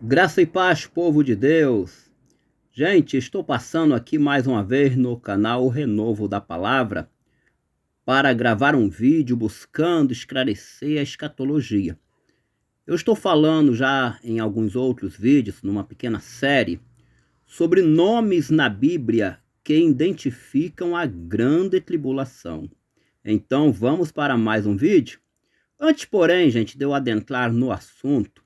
Graça e paz, povo de Deus. Gente, estou passando aqui mais uma vez no canal Renovo da Palavra para gravar um vídeo buscando esclarecer a escatologia. Eu estou falando já em alguns outros vídeos, numa pequena série, sobre nomes na Bíblia que identificam a grande tribulação. Então vamos para mais um vídeo? Antes, porém, gente, de eu adentrar no assunto,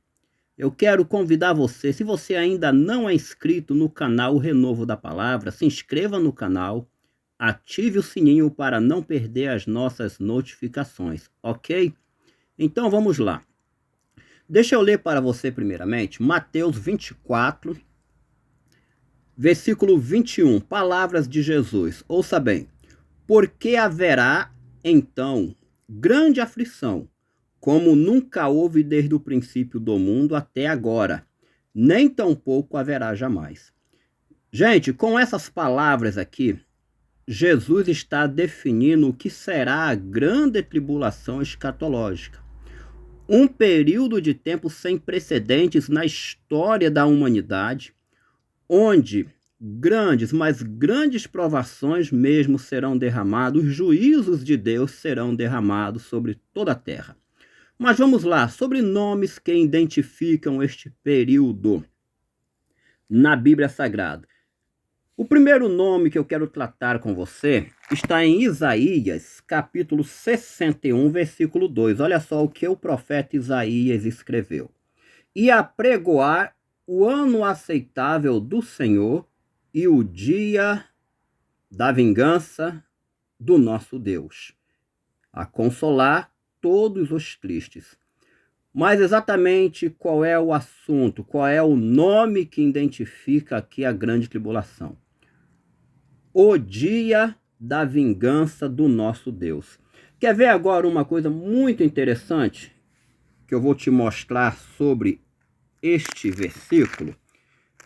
eu quero convidar você, se você ainda não é inscrito no canal Renovo da Palavra, se inscreva no canal, ative o sininho para não perder as nossas notificações, ok? Então vamos lá. Deixa eu ler para você primeiramente Mateus 24, versículo 21, palavras de Jesus. Ouça bem. Porque haverá, então, grande aflição, como nunca houve desde o princípio do mundo até agora, nem tampouco haverá jamais. Gente, com essas palavras aqui, Jesus está definindo o que será a grande tribulação escatológica. Um período de tempo sem precedentes na história da humanidade, onde grandes, mas grandes provações mesmo serão derramados, os juízos de Deus serão derramados sobre toda a terra. Mas vamos lá, sobre nomes que identificam este período na Bíblia Sagrada. O primeiro nome que eu quero tratar com você está em Isaías, capítulo 61, versículo 2. Olha só o que o profeta Isaías escreveu. E apregoar o ano aceitável do Senhor e o dia da vingança do nosso Deus, a consolar todos os tristes. Mas exatamente qual é o assunto, qual é o nome que identifica aqui a grande tribulação? O dia da vingança do nosso Deus. Quer ver agora uma coisa muito interessante que eu vou te mostrar sobre este versículo?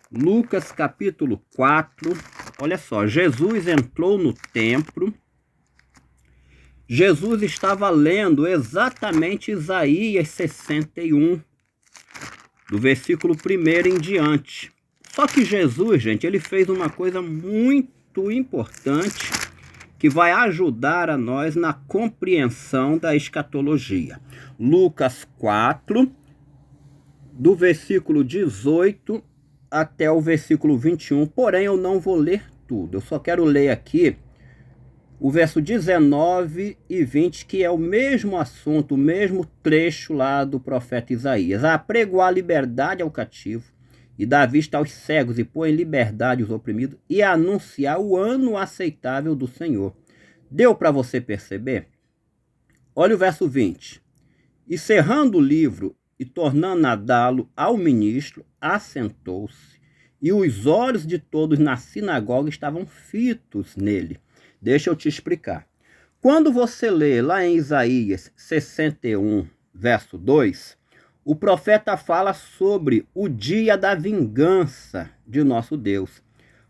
Lucas capítulo 4, olha só, Jesus entrou no templo. Jesus estava lendo exatamente Isaías 61, do versículo 1 em diante. Só que Jesus, gente, ele fez uma coisa muito importante que vai ajudar a nós na compreensão da escatologia. Lucas 4, do versículo 18 até o versículo 21. Porém, eu não vou ler tudo. Eu só quero ler aqui o verso 19 e 20, que é o mesmo assunto, o mesmo trecho lá do profeta Isaías. Apregoar liberdade ao cativo, e dar vista aos cegos, e pôr em liberdade os oprimidos, e anunciar o ano aceitável do Senhor. Deu para você perceber? Olha o verso 20. E cerrando o livro, e tornando a dá-lo ao ministro, assentou-se, e os olhos de todos na sinagoga estavam fitos nele. Deixa eu te explicar. Quando você lê lá em Isaías 61, verso 2, o profeta fala sobre o dia da vingança de nosso Deus.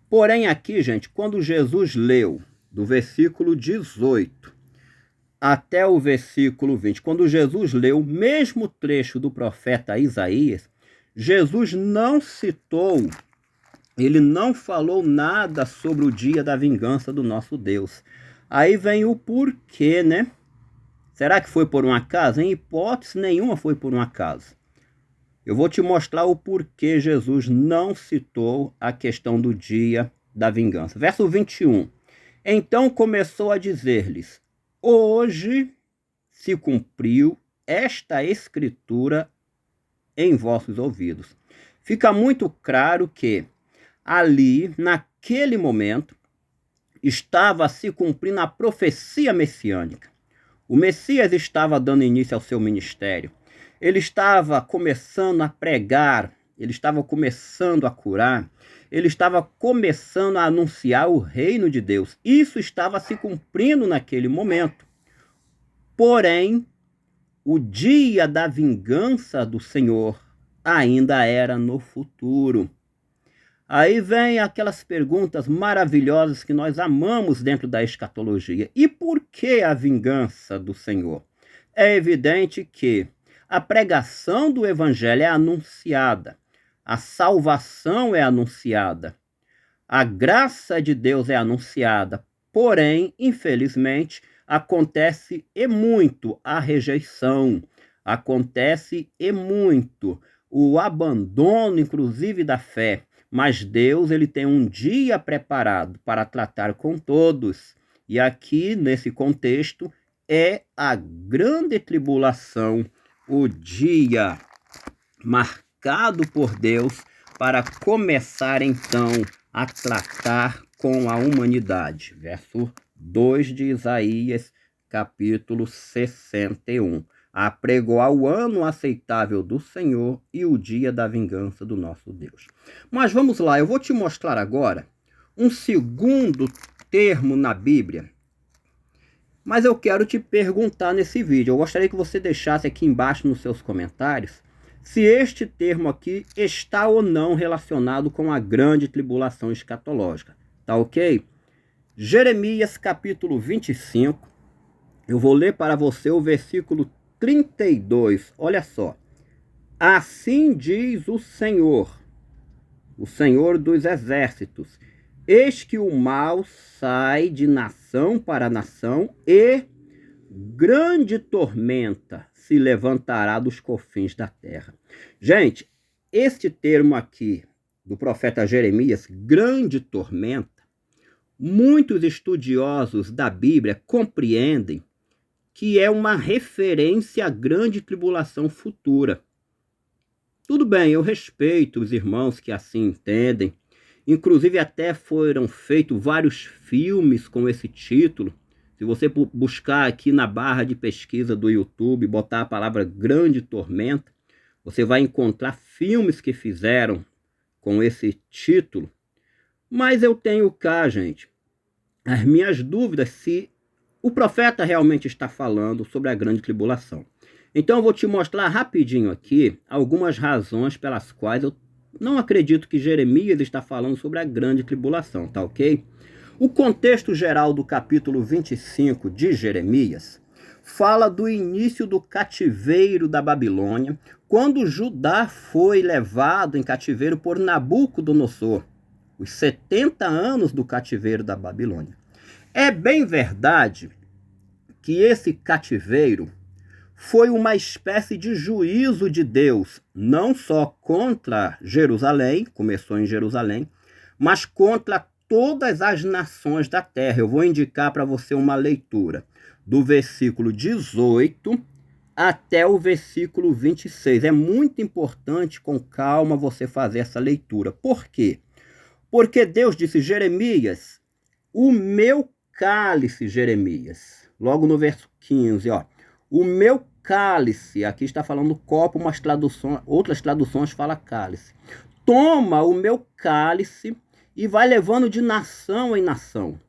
Porém aqui, gente, quando Jesus leu do versículo 18 até o versículo 20, quando Jesus leu o mesmo trecho do profeta Isaías, Jesus não citou, ele não falou nada sobre o dia da vingança do nosso Deus. Aí vem o porquê, né? Será que foi por um acaso? Em hipótese nenhuma foi por um acaso. Eu vou te mostrar o porquê Jesus não citou a questão do dia da vingança. Verso 21. Então começou a dizer-lhes: hoje se cumpriu esta escritura em vossos ouvidos. Fica muito claro que ali, naquele momento, estava se cumprindo a profecia messiânica. O Messias estava dando início ao seu ministério. Ele estava começando a pregar, ele estava começando a curar, ele estava começando a anunciar o reino de Deus. Isso estava se cumprindo naquele momento. Porém, o dia da vingança do Senhor ainda era no futuro. Aí vem aquelas perguntas maravilhosas que nós amamos dentro da escatologia. E por que a vingança do Senhor? É evidente que a pregação do evangelho é anunciada. a salvação é anunciada, a graça de Deus é anunciada, porém, infelizmente, acontece e muito a rejeição, acontece e muito o abandono, inclusive, da fé. Mas Deus, ele tem um dia preparado para tratar com todos. E aqui, nesse contexto, é a grande tribulação, o dia marcado por Deus para começar, então, a tratar com a humanidade. Verso 2 de Isaías, capítulo 61. Apregoar o ano aceitável do Senhor e o dia da vingança do nosso Deus. Mas vamos lá, eu vou te mostrar agora um segundo termo na Bíblia. Mas eu quero te perguntar nesse vídeo, eu gostaria que você deixasse aqui embaixo nos seus comentários se este termo aqui está ou não relacionado com a grande tribulação escatológica. Tá ok? Jeremias capítulo 25, eu vou ler para você o versículo 32, olha só. Assim diz o Senhor dos exércitos, eis que o mal sai de nação para nação e grande tormenta se levantará dos confins da terra. Gente, este termo aqui do profeta Jeremias, grande tormenta, muitos estudiosos da Bíblia compreendem que é uma referência à grande tribulação futura. Tudo bem, eu respeito os irmãos que assim entendem. Inclusive até foram feitos vários filmes com esse título. Se você buscar aqui na barra de pesquisa do YouTube, botar a palavra grande tormenta, você vai encontrar filmes que fizeram com esse título. Mas eu tenho cá, gente, as minhas dúvidas se o profeta realmente está falando sobre a grande tribulação. Então eu vou te mostrar rapidinho aqui algumas razões pelas quais eu não acredito que Jeremias está falando sobre a grande tribulação, tá ok? O contexto geral do capítulo 25 de Jeremias fala do início do cativeiro da Babilônia, quando Judá foi levado em cativeiro por Nabucodonosor, os 70 anos do cativeiro da Babilônia. É bem verdade que esse cativeiro foi uma espécie de juízo de Deus, não só contra Jerusalém, começou em Jerusalém, mas contra todas as nações da terra. Eu vou indicar para você uma leitura do versículo 18 até o versículo 26. É muito importante, com calma, você fazer essa leitura. Por quê? Porque Deus disse, Jeremias, o meu cálice, Jeremias, logo no verso 15, ó, o meu cálice, aqui está falando copo, mas outras traduções falam cálice. Toma o meu cálice e vai levando de nação em nação.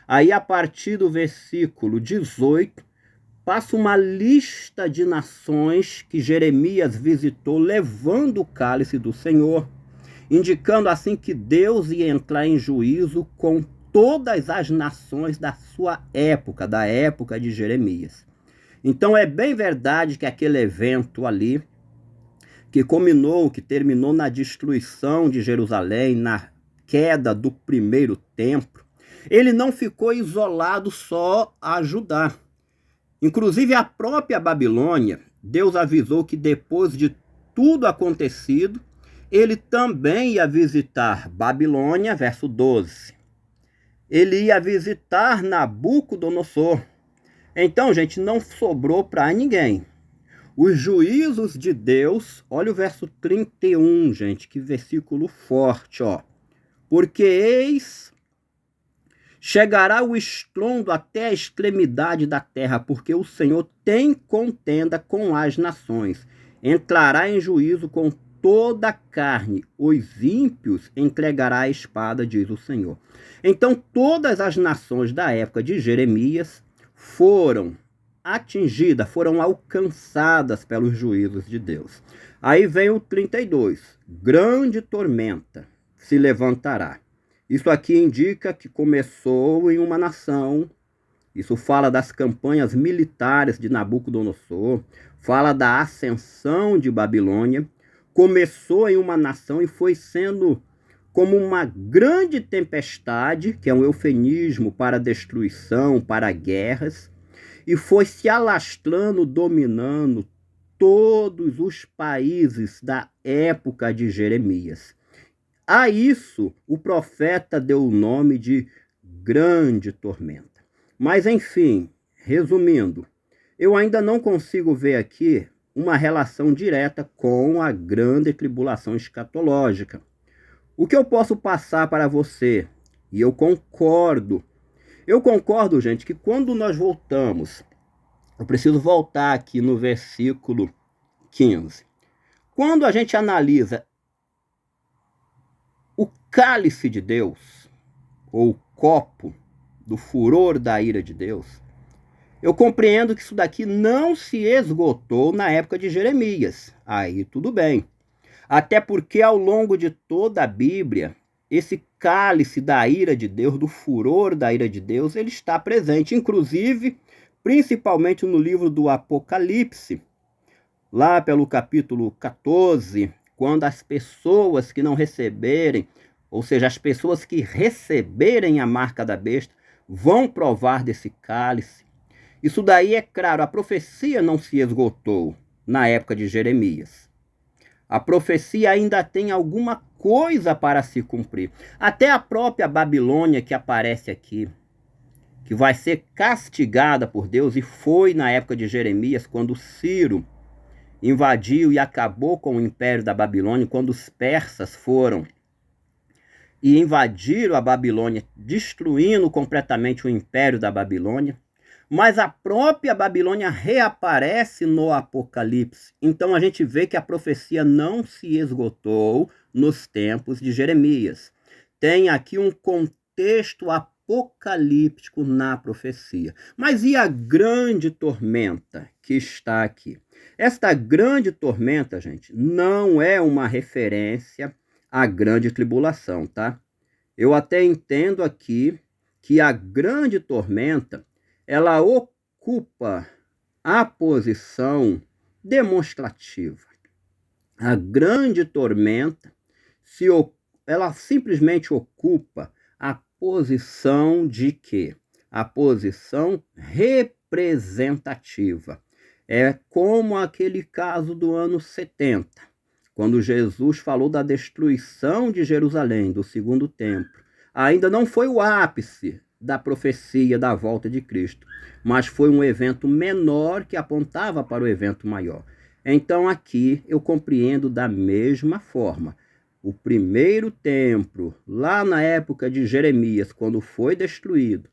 Aí, a partir do versículo 18, passa uma lista de nações que Jeremias visitou, levando o cálice do Senhor, indicando assim que Deus ia entrar em juízo com todas as nações da sua época, da época de Jeremias. Então é bem verdade que aquele evento ali, que terminou na destruição de Jerusalém, na queda do primeiro templo, ele não ficou isolado só a Judá. Inclusive a própria Babilônia, Deus avisou que depois de tudo acontecido, ele também ia visitar Babilônia, verso 12. Ele ia visitar Nabucodonosor. Então, gente, não sobrou para ninguém. Os juízos de Deus, olha o verso 31, gente, que versículo forte, ó. Porque eis, chegará o estrondo até a extremidade da terra, porque o Senhor tem contenda com as nações. Entrará em juízo com toda a carne, os ímpios entregará a espada, diz o Senhor. Então, todas as nações da época de Jeremias foram atingidas, foram alcançadas pelos juízos de Deus. Aí vem o 32, grande tormenta se levantará. Isso aqui indica que começou em uma nação. Isso fala das campanhas militares de Nabucodonosor, fala da ascensão de Babilônia, começou em uma nação e foi sendo como uma grande tempestade, que é um eufemismo para destruição, para guerras, e foi se alastrando, dominando todos os países da época de Jeremias. A isso, o profeta deu o nome de grande tormenta. Mas, enfim, resumindo, eu ainda não consigo ver aqui uma relação direta com a grande tribulação escatológica. O que eu posso passar para você, e eu concordo, gente, que quando nós voltamos, eu preciso voltar aqui no versículo 15. Quando a gente analisa o cálice de Deus, ou o copo do furor da ira de Deus, eu compreendo que isso daqui não se esgotou na época de Jeremias. Aí tudo bem. Até porque ao longo de toda a Bíblia, esse cálice da ira de Deus, do furor da ira de Deus, ele está presente. Inclusive, principalmente no livro do Apocalipse, lá pelo capítulo 14, quando as pessoas que não receberem, ou seja, as pessoas que receberem a marca da besta, vão provar desse cálice. Isso daí é claro, a profecia não se esgotou na época de Jeremias. A profecia ainda tem alguma coisa para se cumprir. Até a própria Babilônia que aparece aqui, que vai ser castigada por Deus, e foi na época de Jeremias, quando Ciro invadiu e acabou com o império da Babilônia, quando os persas foram e invadiram a Babilônia, destruindo completamente o império da Babilônia. Mas a própria Babilônia reaparece no Apocalipse. Então a gente vê que a profecia não se esgotou nos tempos de Jeremias. Tem aqui um contexto apocalíptico na profecia. Mas e a grande tormenta que está aqui? Esta grande tormenta, gente, não é uma referência à grande tribulação, tá? Eu até entendo aqui que a grande tormenta ela ocupa a posição demonstrativa. A grande tormenta, ela simplesmente ocupa a posição de quê? A posição representativa. É como aquele caso do ano 70, quando Jesus falou da destruição de Jerusalém, do segundo templo. Ainda não foi o ápice da profecia da volta de Cristo, mas foi um evento menor que apontava para o evento maior. Então aqui eu compreendo da mesma forma. O primeiro templo, lá na época de Jeremias, quando foi destruído,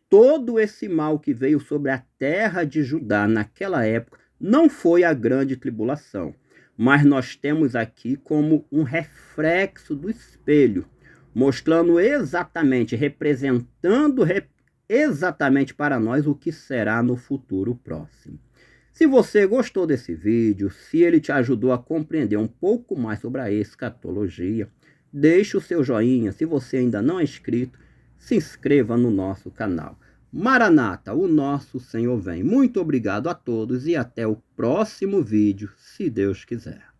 todo esse mal que veio sobre a terra de Judá naquela época não foi a grande tribulação, mas nós temos aqui como um reflexo do espelho, mostrando exatamente, representando exatamente para nós o que será no futuro próximo. Se você gostou desse vídeo, se ele te ajudou a compreender um pouco mais sobre a escatologia, deixe o seu joinha. Se você ainda não é inscrito, se inscreva no nosso canal. Maranata, o nosso Senhor vem. Muito obrigado a todos e até o próximo vídeo, se Deus quiser.